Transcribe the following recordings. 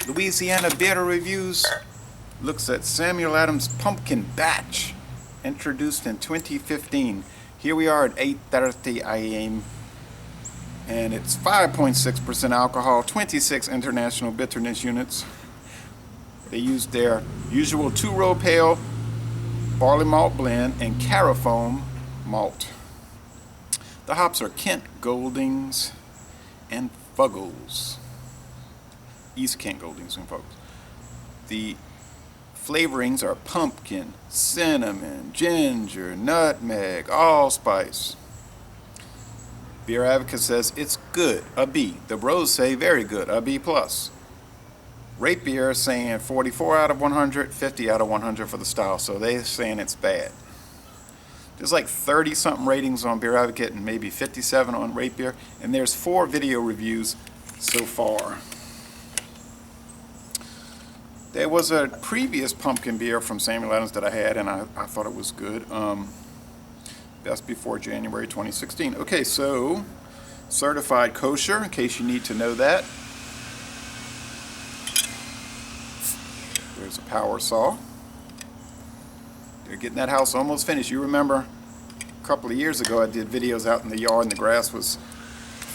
Louisiana Beer Reviews looks at Samuel Adams Pumpkin Batch, introduced in 2015. Here we are at 8:30 a.m. and it's 5.6% alcohol, 26 international bitterness units. They used their usual two-row pale barley malt blend and carafoam malt. The hops are Kent Goldings and Fuggles. East Kent Goldings and Fuggles. The flavorings are pumpkin, cinnamon, ginger, nutmeg, allspice. Beer Advocate says it's good, a B. The bros say very good, a B+. Rate Beer saying 44 out of 100, 50 out of 100 for the style, so they're saying it's bad. There's like 30-something ratings on Beer Advocate and maybe 57 on Rate Beer, and there's 4 video reviews so far. There was a previous pumpkin beer from Samuel Adams that I had, and I thought it was good. Best before January 2016. Okay, so certified kosher, in case you need to know that. There's a power saw. They're getting that house almost finished. You remember a couple of years ago I did videos out in the yard and the grass was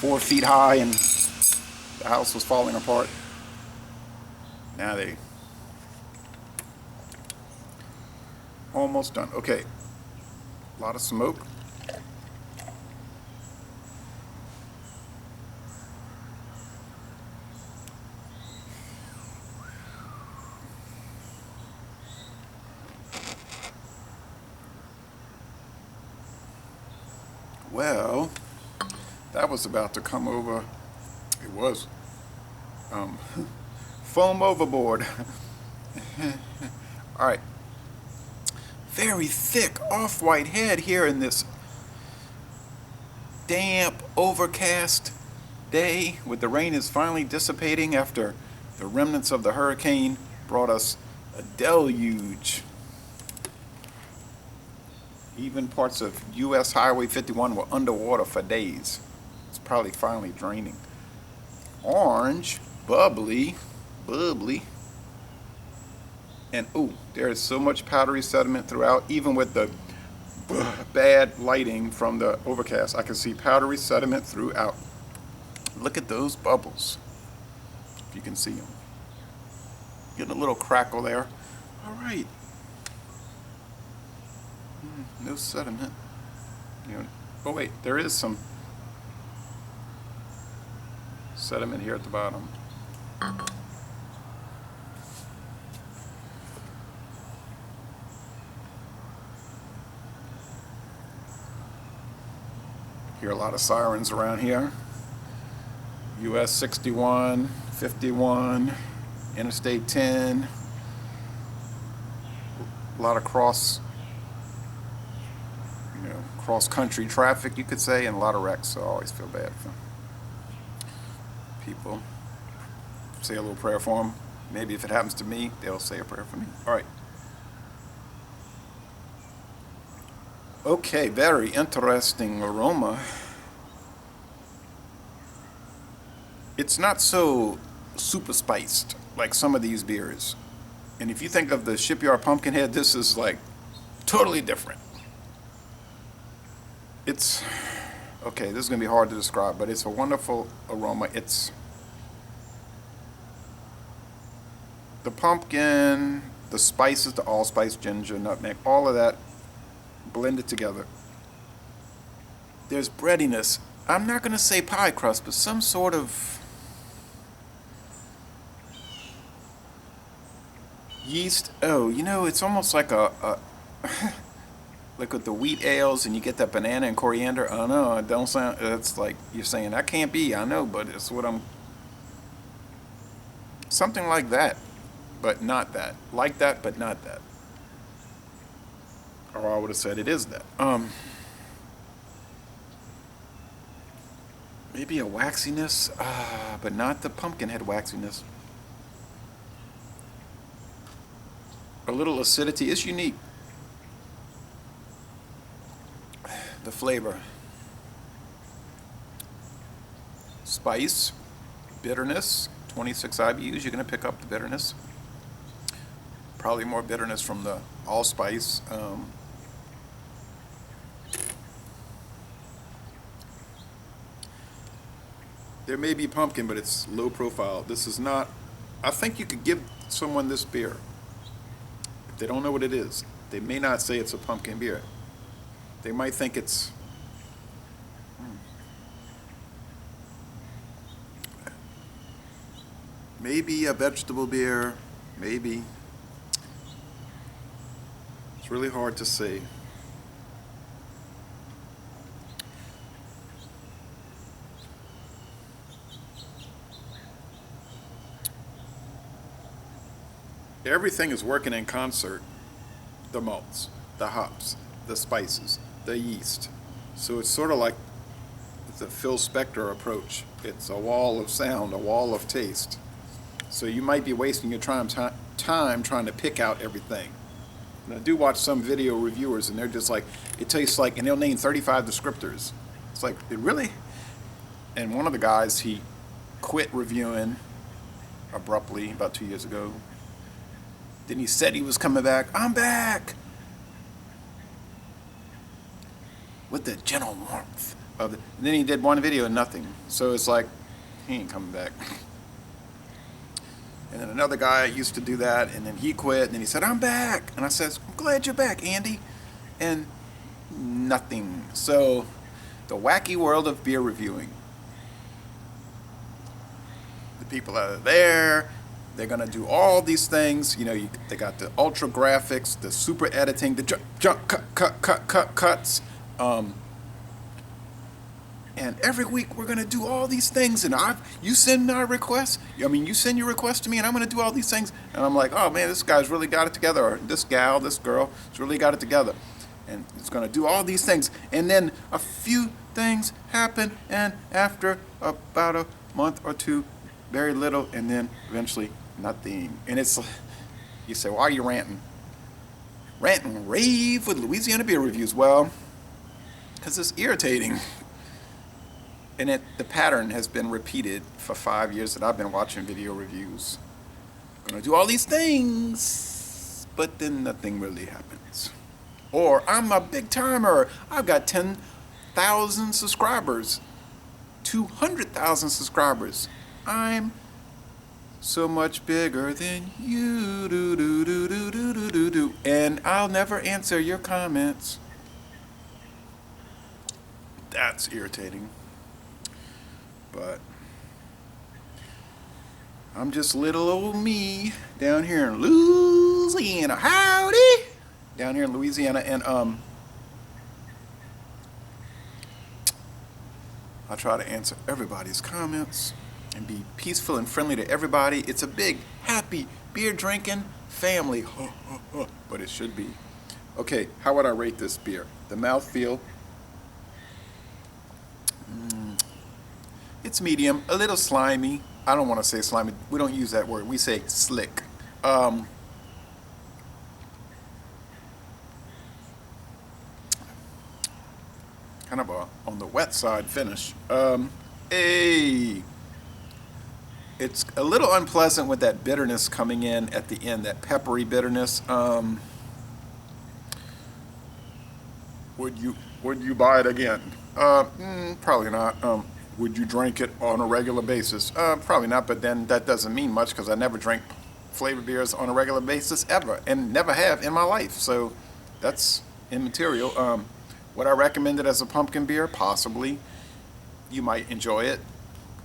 4 feet high and the house was falling apart. Now they almost done. Okay, a lot of smoke. Well, that was about to come over. It was foam overboard. All right. Very thick off-white head here in this damp, overcast day with the rain is finally dissipating after the remnants of the hurricane brought us a deluge. Even parts of U.S. Highway 51 were underwater for days. It's probably finally draining. Orange, bubbly, and ooh, there is so much powdery sediment throughout. Even with the bad lighting from the overcast, I can see powdery sediment throughout. Look at those bubbles, if you can see them. Getting a little crackle there. All right. No sediment. Oh wait, there is some sediment here at the bottom. Hear a lot of sirens around here. US 61, 51, Interstate 10. A lot of cross-country traffic, you could say, and a lot of wrecks, so I always feel bad for people. Say a little prayer for them. Maybe if it happens to me, they'll say a prayer for me. All right. Okay, very interesting aroma. It's not so super spiced like some of these beers. And if you think of the Shipyard Pumpkinhead, this is like totally different. It's, okay, this is going to be hard to describe, but it's a wonderful aroma. It's the pumpkin, the spices, the allspice, ginger, nutmeg, all of that blended together. There's breadiness. I'm not going to say pie crust, but some sort of yeast. Oh, it's almost like a like with the wheat ales and you get that banana and coriander. Oh no, it don't sound, it's like you're saying that can't be. I know, but it's what I'm, something like that, but not that. Like that, but not that. Or I would have said it is that. Maybe a waxiness, but not the pumpkinhead waxiness. A little acidity is unique. The flavor. Spice, bitterness, 26 IBUs, you're going to pick up the bitterness. Probably more bitterness from the allspice. There may be pumpkin, but it's low profile. This is not. I think you could give someone this beer. If they don't know what it is, they may not say it's a pumpkin beer. They might think it's maybe a vegetable beer, maybe. It's really hard to say. Everything is working in concert. The malts, the hops, the spices, the yeast. So it's sort of like the Phil Spector approach. It's a wall of sound, a wall of taste. So you might be wasting your time trying to pick out everything. And I do watch some video reviewers, and they're just like, it tastes like, and they'll name 35 descriptors. It's like, it really? And one of the guys, he quit reviewing abruptly about 2 years ago. Then he said he was coming back. I'm back! With the gentle warmth of it. And then he did one video and nothing. So it's like, he ain't coming back. And then another guy used to do that, and then he quit, and then he said, I'm back! And I said, I'm glad you're back, Andy. And nothing. So, the wacky world of beer reviewing. The people that are there, they're going to do all these things. You know, they got the ultra graphics, the super editing, the jump, cuts. And every week we're going to do all these things. And you send our requests. I mean, you send your request to me, and I'm going to do all these things. And I'm like, oh, man, this guy's really got it together. Or this gal, this girl, has really got it together. And it's going to do all these things. And then a few things happen. And after about a month or two, very little. And then eventually nothing. And it's, you say, why are you ranting? Rant and rave with Louisiana beer reviews. Well, because it's irritating. And the pattern has been repeated for 5 years that I've been watching video reviews. I'm going to do all these things, but then nothing really happens. Or, I'm a big timer. I've got 10,000 subscribers. 200,000 subscribers. I'm so much bigger than you. Do. And I'll never answer your comments. That's irritating. But I'm just little old me down here in Louisiana. Howdy! Down here in Louisiana, and I try to answer everybody's comments and be peaceful and friendly to everybody. It's a big, happy, beer drinking family. But it should be. Okay, how would I rate this beer? The mouthfeel. It's medium, a little slimy. I don't want to say slimy. We don't use that word. We say slick. Kind of on the wet side finish. It's a little unpleasant with that bitterness coming in at the end, that peppery bitterness. Would you buy it again? Probably not. Would you drink it on a regular basis? Probably not, but then that doesn't mean much because I never drink flavored beers on a regular basis ever, and never have in my life. So that's immaterial. Would I recommend it as a pumpkin beer? Possibly. You might enjoy it.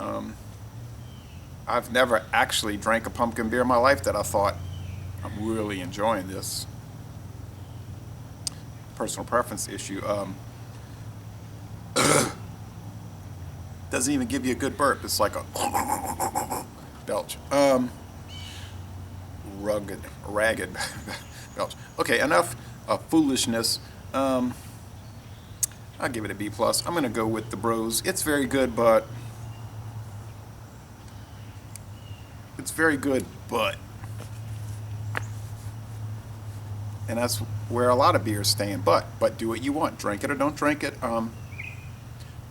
I've never actually drank a pumpkin beer in my life that I thought, I'm really enjoying this. Personal preference issue. Doesn't even give you a good burp. It's like a belch. Ragged belch. Okay, enough foolishness. I'll give it a B+. I'm gonna go with the Bros. It's very good, but and that's where a lot of beers stand. But do what you want. Drink it or don't drink it.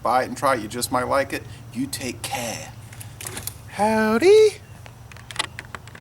Buy it and try it. You just might like it. You take care. Howdy.